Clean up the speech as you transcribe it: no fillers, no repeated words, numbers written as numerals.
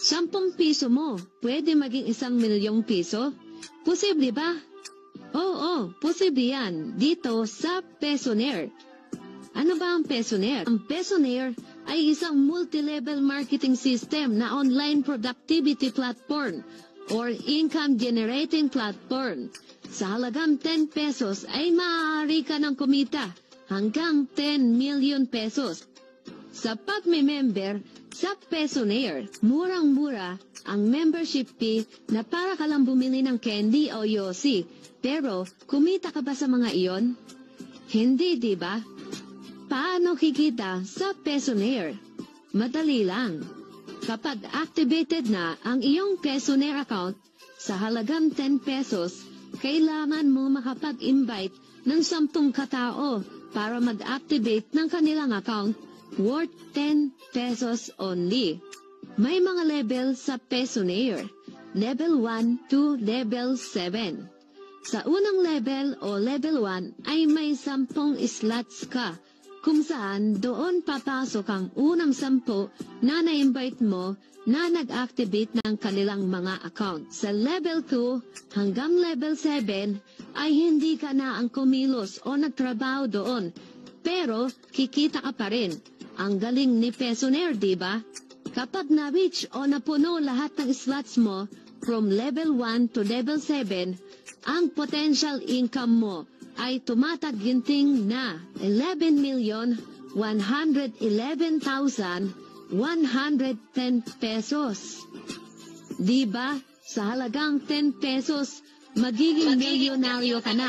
10 piso mo, pwede maging 1 milyong piso? Posible ba? Oo, posible yan, dito sa Pesonaire. Ano ba ang Pesonaire? Ang Pesonaire ay isang multi-level marketing system na online productivity platform or income-generating platform. Sa halagang 10 pesos ay maaari ka ng kumita hanggang 10 million pesos. Sa pag-member sa Pesonaire, murang-mura ang membership fee na para ka lang bumili ng candy o yosi. Pero, kumita ka ba sa mga iyon? Hindi, di ba? Paano kikita sa Pesonaire? Madali lang. Kapag activated na ang iyong Pesonaire account, sa halagang 10 pesos, kailangan mo makapag-invite ng 10 katao para mag-activate ng kanilang account worth 10 pesos only. May mga level sa Pesonaire, level 1 to level 7. Sa unang level o level 1 ay may 10 slots ka, kung saan doon papasok ang unang 10 na na-invite mo na nag-activate ng kanilang mga account. Sa level 2 hanggang level 7 ay hindi ka na ang kumilos o nagtrabaho doon, pero kikita ka pa rin. Ang galing ni Pesonaire, di ba? Kapag na-reach o napuno lahat ng slots mo from level 1 to level 7, ang potential income mo ay tumataginting na 11,111,110 pesos. Diba? Sa halagang 10 pesos, magiging milyonaryo ka na.